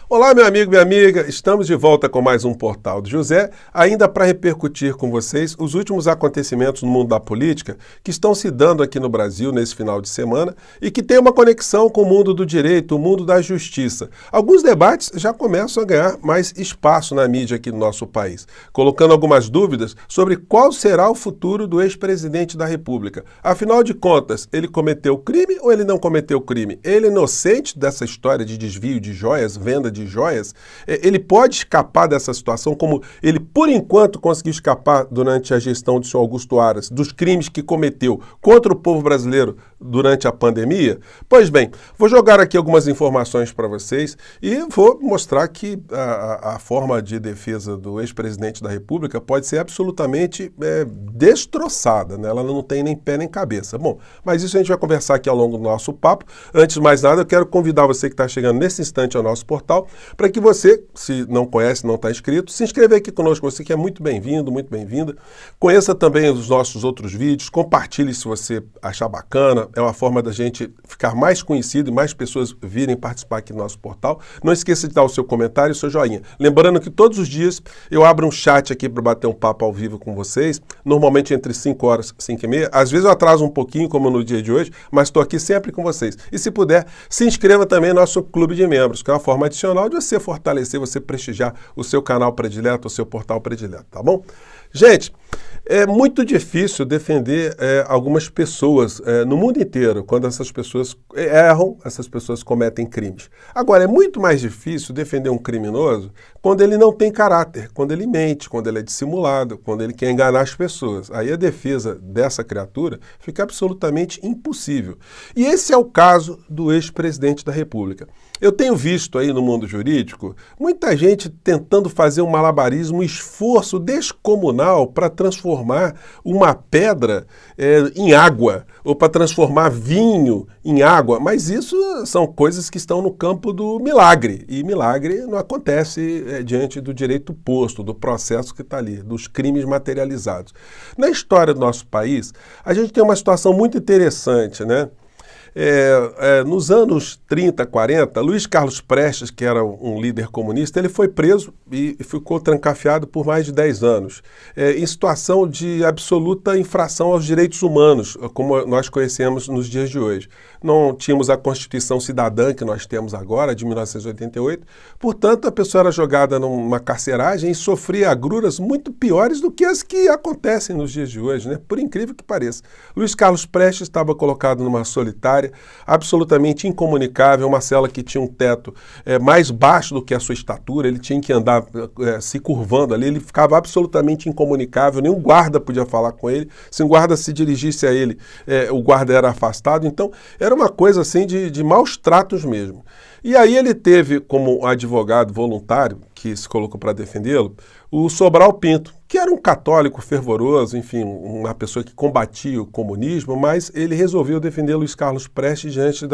Olá, meu amigo, minha amiga, estamos de volta com mais um Portal do José, ainda para repercutir com vocês os últimos acontecimentos no mundo da política que estão se dando aqui no Brasil nesse final de semana e que tem uma conexão com o mundo do direito, o mundo da justiça. Alguns debates já começam a ganhar mais espaço na mídia aqui no nosso país, colocando algumas dúvidas sobre qual será o futuro do ex-presidente da República. Afinal de contas, ele cometeu crime ou ele não cometeu crime? Ele é inocente dessa história de desvio de joias, venda de joias? Ele pode escapar dessa situação como ele, por enquanto, conseguiu escapar durante a gestão do senhor Augusto Aras, dos crimes que cometeu contra o povo brasileiro durante a pandemia? Pois bem, vou jogar aqui algumas informações para vocês e vou mostrar que a forma de defesa do ex-presidente da República pode ser absolutamente destroçada, né? Ela não tem nem pé nem cabeça. Bom, mas isso a gente vai conversar aqui ao longo do nosso papo. Antes de mais nada, eu quero convidar você que está chegando nesse instante ao nosso portal para que você, se não conhece, não está inscrito, se inscreva aqui conosco, você que é muito bem-vindo, muito bem-vinda. Conheça também os nossos outros vídeos, compartilhe se você achar bacana, é uma forma da gente ficar mais conhecido e mais pessoas virem participar aqui do nosso portal. Não esqueça de dar o seu comentário e o seu joinha. Lembrando que todos os dias eu abro um chat aqui para bater um papo ao vivo com vocês, normalmente entre 5 horas e 5 e meia. Às vezes eu atraso um pouquinho, como no dia de hoje, mas estou aqui sempre com vocês. E se puder, se inscreva também no nosso clube de membros, que é uma forma adicional de você fortalecer, você prestigiar o seu canal predileto, o seu portal predileto, tá bom? Gente, é muito difícil defender algumas pessoas no mundo inteiro, quando essas pessoas erram, essas pessoas cometem crimes. Agora, é muito mais difícil defender um criminoso quando ele não tem caráter, quando ele mente, quando ele é dissimulado, quando ele quer enganar as pessoas. Aí a defesa dessa criatura fica absolutamente impossível. E esse é o caso do ex-presidente da República. Eu tenho visto aí no mundo jurídico muita gente tentando fazer um malabarismo, um esforço descomunal para transformar uma pedra em água, ou para transformar vinho em água, mas isso são coisas que estão no campo do milagre, e milagre não acontece diante do direito posto, do processo que está ali, dos crimes materializados. Na história do nosso país, a gente tem uma situação muito interessante, né? Nos anos 30, 40, Luiz Carlos Prestes, que era um líder comunista, ele foi preso e ficou trancafiado por mais de 10 anos, em situação de absoluta infração aos direitos humanos, como nós conhecemos nos dias de hoje. Não tínhamos a Constituição Cidadã que nós temos agora, de 1988, portanto a pessoa era jogada numa carceragem e sofria agruras muito piores do que as que acontecem nos dias de hoje, né? Por incrível que pareça. Luiz Carlos Prestes estava colocado numa solitária, absolutamente incomunicável, uma cela que tinha um teto mais baixo do que a sua estatura, ele tinha que andar se curvando ali, ele ficava absolutamente incomunicável, nenhum guarda podia falar com ele, se um guarda se dirigisse a ele, o guarda era afastado, então era uma coisa assim de maus tratos mesmo. E aí ele teve como advogado voluntário, que se colocou para defendê-lo, o Sobral Pinto, que era um católico fervoroso, enfim, uma pessoa que combatia o comunismo, mas ele resolveu defender Luiz Carlos Prestes diante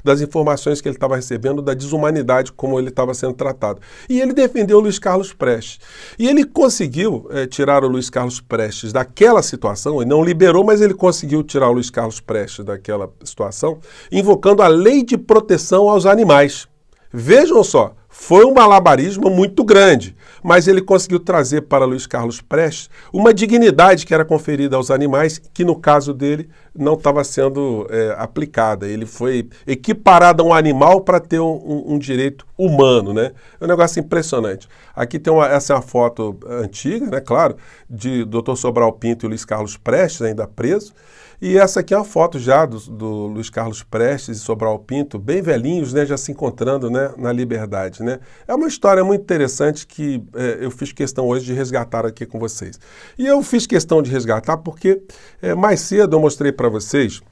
das informações que ele estava recebendo, da desumanidade como ele estava sendo tratado. E ele defendeu o Luiz Carlos Prestes. E ele conseguiu tirar o Luiz Carlos Prestes daquela situação, ele não liberou, mas ele conseguiu tirar o Luiz Carlos Prestes daquela situação, invocando a lei de proteção aos animais. Vejam só, foi um malabarismo muito grande, mas ele conseguiu trazer para Luiz Carlos Prestes uma dignidade que era conferida aos animais, que no caso dele não estava sendo aplicada. Ele foi equiparado a um animal para ter um direito humano, né? É um negócio impressionante. Aqui tem essa é uma foto antiga, né? Claro, de Dr. Sobral Pinto e Luiz Carlos Prestes, ainda preso. E essa aqui é uma foto já do Luiz Carlos Prestes e Sobral Pinto, bem velhinhos, né, já se encontrando, né, na liberdade, né? É uma história muito interessante que eu fiz questão hoje de resgatar aqui com vocês. E eu fiz questão de resgatar porque mais cedo eu mostrei para vocês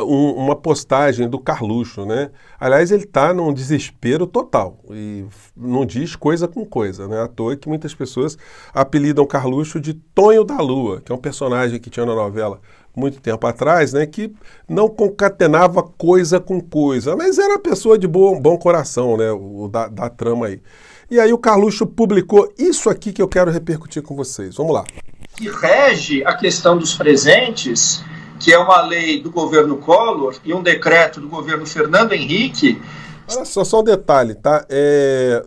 uma postagem do Carluxo, né? Aliás, ele está num desespero total e não diz coisa com coisa, né? À toa que muitas pessoas apelidam Carluxo de Tonho da Lua, que é um personagem que tinha na novela muito tempo atrás, né? Que não concatenava coisa com coisa, mas era uma pessoa de bom coração, né? Da trama aí. E aí o Carluxo publicou isso aqui que eu quero repercutir com vocês. Vamos lá. Que rege a questão dos presentes, que é uma lei do governo Collor e um decreto do governo Fernando Henrique, Olha só um detalhe, tá?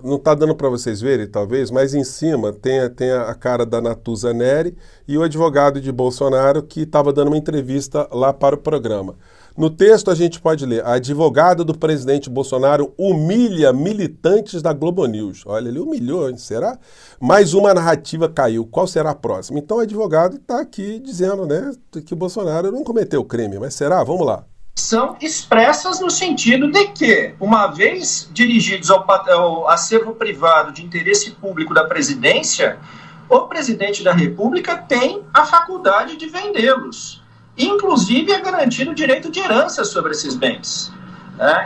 Não tá dando para vocês verem, talvez, mas em cima tem a cara da Natuza Neri e o advogado de Bolsonaro que estava dando uma entrevista lá para o programa. No texto a gente pode ler: a advogada do presidente Bolsonaro humilha militantes da Globo News. Olha, ele humilhou, hein? Será? Mais uma narrativa caiu. Qual será a próxima? Então o advogado está aqui dizendo, né, que o Bolsonaro não cometeu crime. Mas será? Vamos lá. São expressas no sentido de que, uma vez dirigidos ao acervo privado de interesse público da presidência, o presidente da República tem a faculdade de vendê-los. Inclusive, é garantido o direito de herança sobre esses bens.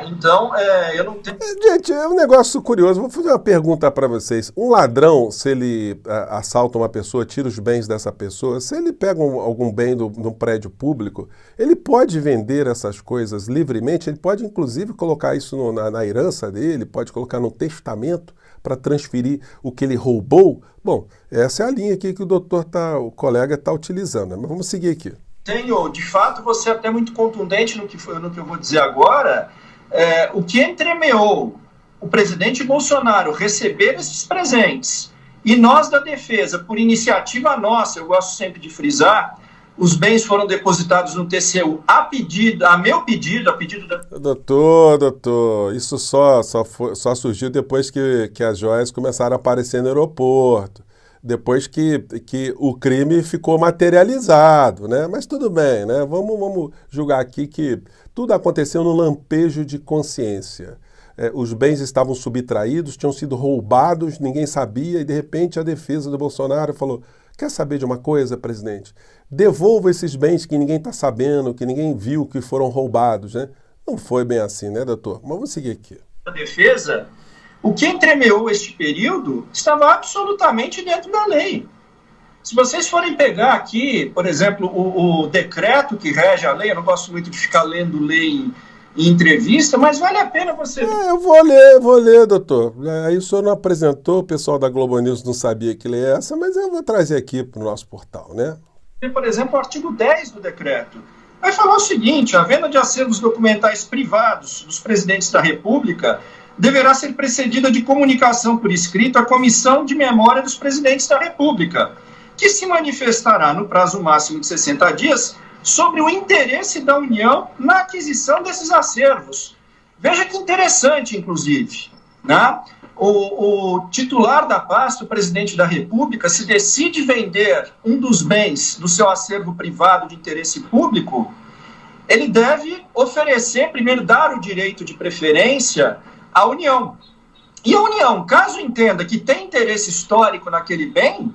Então, eu não tenho... Gente, é um negócio curioso. Vou fazer uma pergunta para vocês. Um ladrão, se ele assalta uma pessoa, tira os bens dessa pessoa, se ele pega algum bem de um prédio público, ele pode vender essas coisas livremente, ele pode, inclusive, colocar isso na herança dele, pode colocar no testamento para transferir o que ele roubou. Bom, essa é a linha aqui que o colega está utilizando, né? Mas vamos seguir aqui. De fato, você é até muito contundente no que eu vou dizer agora. O que entremeou o presidente Bolsonaro receber esses presentes e nós da defesa, por iniciativa nossa, eu gosto sempre de frisar, os bens foram depositados no TCU a meu pedido, a pedido da... Doutor, isso só surgiu depois que as joias começaram a aparecer no aeroporto. Depois que o crime ficou materializado, né? Mas tudo bem, né? Vamos julgar aqui que tudo aconteceu no lampejo de consciência. Os bens estavam subtraídos, tinham sido roubados, ninguém sabia, e de repente a defesa do Bolsonaro falou: quer saber de uma coisa, presidente? Devolva esses bens que ninguém está sabendo, que ninguém viu que foram roubados, né? Não foi bem assim, né, doutor? Mas vamos seguir aqui. A defesa... O que entremeou este período estava absolutamente dentro da lei. Se vocês forem pegar aqui, por exemplo, o decreto que rege a lei, eu não gosto muito de ficar lendo lei em entrevista, mas vale a pena você... Eu vou ler, doutor. Aí o senhor não apresentou, o pessoal da Globo News não sabia que lei é essa, mas eu vou trazer aqui para o nosso portal, né? Por exemplo, o artigo 10 do decreto vai falar o seguinte: a venda de acervos documentais privados dos presidentes da República deverá ser precedida de comunicação por escrito à Comissão de Memória dos Presidentes da República, que se manifestará no prazo máximo de 60 dias sobre o interesse da União na aquisição desses acervos. Veja que interessante, inclusive, né? O titular da pasta, o presidente da República, se decide vender um dos bens do seu acervo privado de interesse público, ele deve oferecer, primeiro, dar o direito de preferência à União. E a União, caso entenda que tem interesse histórico naquele bem,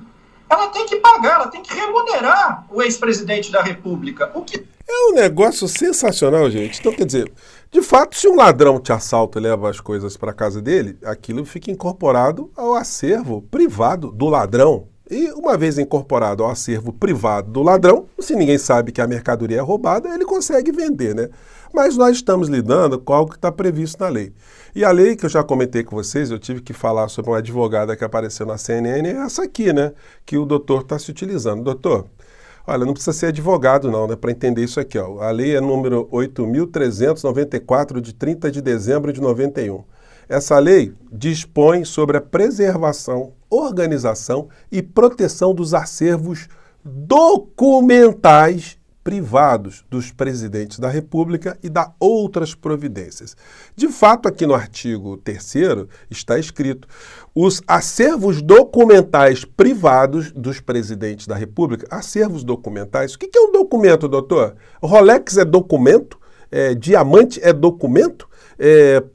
ela tem que pagar, ela tem que remunerar o ex-presidente da República. O que... É um negócio sensacional, gente. Então, quer dizer, de fato, se um ladrão te assalta e leva as coisas para casa dele, aquilo fica incorporado ao acervo privado do ladrão. E uma vez incorporado ao acervo privado do ladrão, se ninguém sabe que a mercadoria é roubada, ele consegue vender, né? Mas nós estamos lidando com algo que está previsto na lei. E a lei que eu já comentei com vocês, eu tive que falar sobre uma advogada que apareceu na CNN, é essa aqui, né? Que o doutor está se utilizando. Doutor, olha, não precisa ser advogado não, né? Para entender isso aqui, ó. A lei é número 8.394, de 30 de dezembro de 91. Essa lei dispõe sobre a preservação, organização e proteção dos acervos documentais privados dos presidentes da República e da outras providências. De fato, aqui no artigo 3º está escrito: os acervos documentais privados dos presidentes da República. Acervos documentais. O que é um documento, doutor? Rolex é documento? Diamante é documento?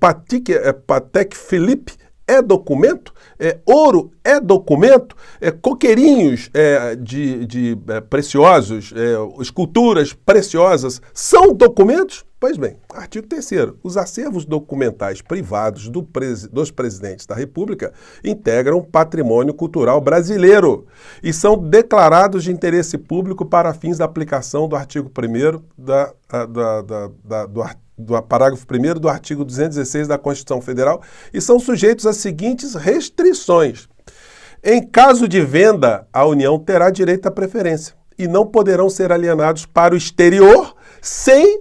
Patek Philippe é documento? Ouro é documento? Coqueirinhos preciosos, esculturas preciosas são documentos? Pois bem, artigo 3º. Os acervos documentais privados dos presidentes da República integram patrimônio cultural brasileiro e são declarados de interesse público para fins da aplicação do artigo 1º do parágrafo 1º do artigo 216 da Constituição Federal e são sujeitos às seguintes restrições. Em caso de venda, a União terá direito à preferência e não poderão ser alienados para o exterior sem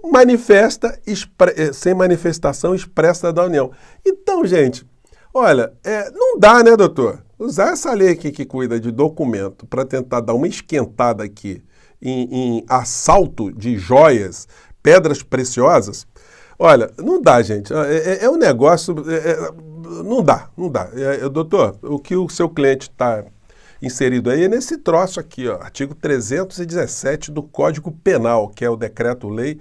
manifestação expressa da União. Então, gente, olha, não dá, né, doutor? Usar essa lei aqui que cuida de documento para tentar dar uma esquentada aqui em assalto de joias, pedras preciosas, olha, não dá, gente. É um negócio... não dá. Doutor, o que o seu cliente está inserido aí é nesse troço aqui, ó, artigo 317 do Código Penal, que é o Decreto-Lei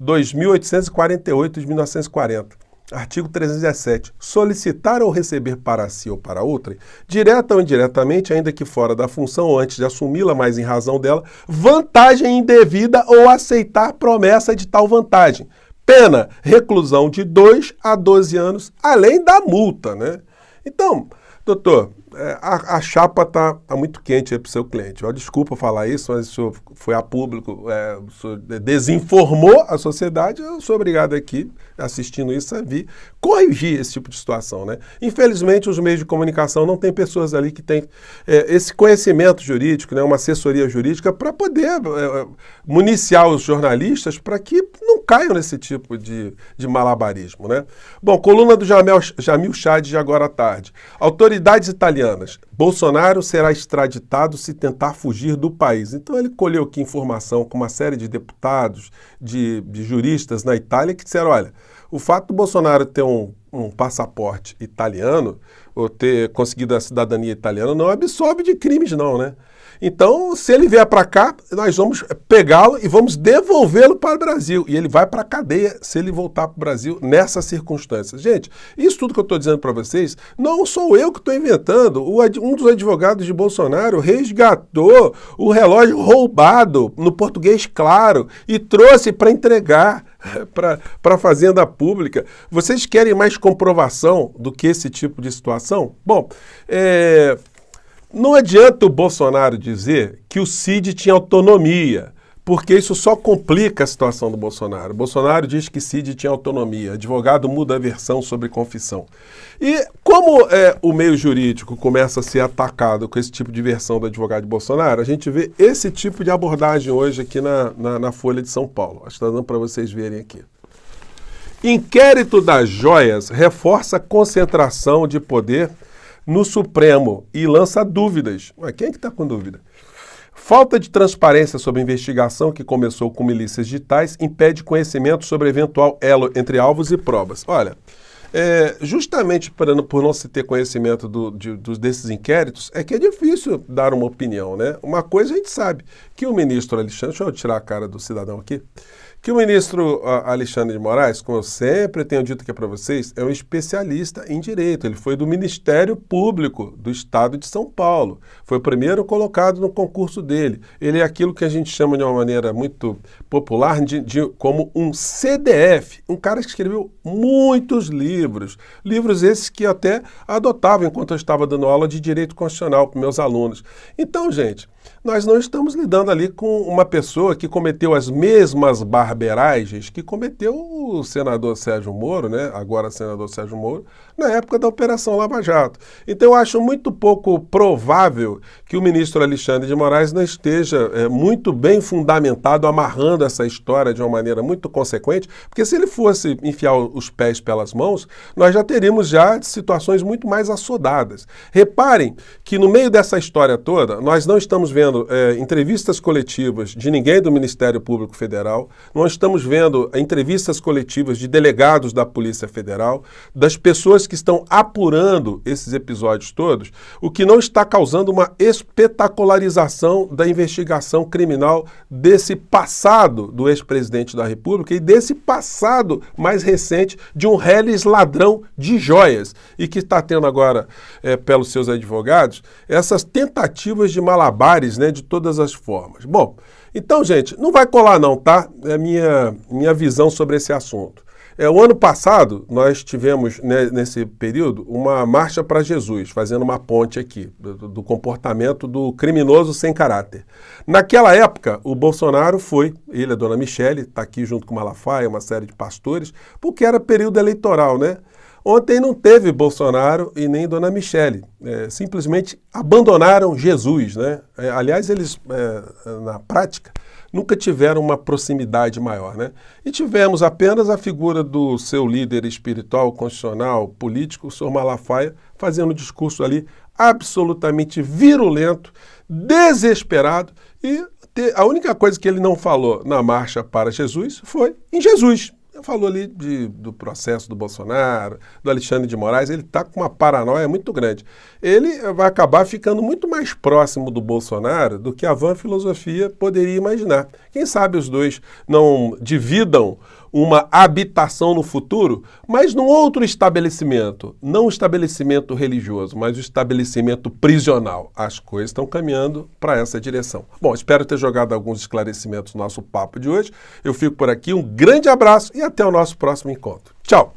2.848 de 1940. Artigo 317. Solicitar ou receber para si ou para outrem, direta ou indiretamente, ainda que fora da função ou antes de assumi-la, mas em razão dela, vantagem indevida ou aceitar promessa de tal vantagem. Pena, reclusão de 2 a 12 anos, além da multa, né? Então, doutor, a chapa está muito quente aí para o seu cliente. Desculpa falar isso, mas o senhor foi a público, o senhor desinformou a sociedade, eu sou obrigado aqui, assistindo isso, a vir corrigir esse tipo de situação, né? Infelizmente, os meios de comunicação não têm pessoas ali que têm esse conhecimento jurídico, né, uma assessoria jurídica para poder municiar os jornalistas para que não caiam nesse tipo de malabarismo, né? Bom, coluna do Jamil Chad de agora à tarde. Autoridades italianas. Bolsonaro será extraditado se tentar fugir do país. Então ele colheu aqui informação com uma série de deputados, de juristas na Itália que disseram, olha, o fato do Bolsonaro ter um passaporte italiano ou ter conseguido a cidadania italiana não absolve de crimes não, né? Então, se ele vier para cá, nós vamos pegá-lo e vamos devolvê-lo para o Brasil. E ele vai para a cadeia se ele voltar para o Brasil nessas circunstâncias. Gente, isso tudo que eu estou dizendo para vocês, não sou eu que estou inventando. Um dos advogados de Bolsonaro resgatou o relógio roubado, no português claro, e trouxe para entregar para a Fazenda Pública. Vocês querem mais comprovação do que esse tipo de situação? Bom, não adianta o Bolsonaro dizer que o Cid tinha autonomia, porque isso só complica a situação do Bolsonaro. O Bolsonaro diz que Cid tinha autonomia, advogado muda a versão sobre confissão. E como o meio jurídico começa a ser atacado com esse tipo de versão do advogado de Bolsonaro, a gente vê esse tipo de abordagem hoje aqui na Folha de São Paulo. Acho que está dando para vocês verem aqui. Inquérito das joias reforça a concentração de poder no Supremo e lança dúvidas. Mas quem é que está com dúvida? Falta de transparência sobre a investigação que começou com milícias digitais impede conhecimento sobre eventual elo entre alvos e provas. Olha, justamente por não se ter conhecimento desses inquéritos, é que é difícil dar uma opinião, né? Uma coisa a gente sabe, que o ministro Alexandre, deixa eu tirar a cara do cidadão aqui, que o ministro Alexandre de Moraes, como eu sempre tenho dito aqui para vocês, é um especialista em direito. Ele foi do Ministério Público do Estado de São Paulo. Foi o primeiro colocado no concurso dele. Ele é aquilo que a gente chama de uma maneira muito popular como um CDF. Um cara que escreveu muitos livros. Livros esses que eu até adotava enquanto eu estava dando aula de direito constitucional para meus alunos. Então, gente, nós não estamos lidando ali com uma pessoa que cometeu as mesmas barberagens que cometeu o senador Sérgio Moro, né? Agora senador Sérgio Moro, na época da Operação Lava Jato. Então eu acho muito pouco provável que o ministro Alexandre de Moraes não esteja muito bem fundamentado, amarrando essa história de uma maneira muito consequente, porque se ele fosse enfiar os pés pelas mãos, nós já teríamos situações muito mais assodadas. Reparem que no meio dessa história toda, nós não estamos vendo entrevistas coletivas de ninguém do Ministério Público Federal, não estamos vendo entrevistas coletivas de delegados da Polícia Federal, das pessoas que estão apurando esses episódios todos, o que não está causando uma espetacularização da investigação criminal desse passado do ex-presidente da República e desse passado mais recente de um reles ladrão de joias e que está tendo agora, pelos seus advogados, essas tentativas de malabares, né, de todas as formas. Bom, então, gente, não vai colar não, tá? É a minha visão sobre esse assunto. O ano passado, nós tivemos, né, nesse período, uma marcha para Jesus, fazendo uma ponte aqui, do comportamento do criminoso sem caráter. Naquela época, o Bolsonaro foi, ele, a dona Michele, está aqui junto com o Malafaia, uma série de pastores, porque era período eleitoral, né? Ontem não teve Bolsonaro e nem dona Michele, simplesmente abandonaram Jesus, né? Aliás, eles, na prática, nunca tiveram uma proximidade maior, né? E tivemos apenas a figura do seu líder espiritual, constitucional, político, o senhor Malafaia, fazendo um discurso ali absolutamente virulento, desesperado, e a única coisa que ele não falou na Marcha para Jesus foi em Jesus. Ele falou ali do processo do Bolsonaro, do Alexandre de Moraes, ele está com uma paranoia muito grande. Ele vai acabar ficando muito mais próximo do Bolsonaro do que a vã filosofia poderia imaginar. Quem sabe os dois não dividam uma habitação no futuro, mas num outro estabelecimento, não um estabelecimento religioso, mas um estabelecimento prisional. As coisas estão caminhando para essa direção. Bom, espero ter jogado alguns esclarecimentos no nosso papo de hoje. Eu fico por aqui, um grande abraço e até o nosso próximo encontro. Tchau!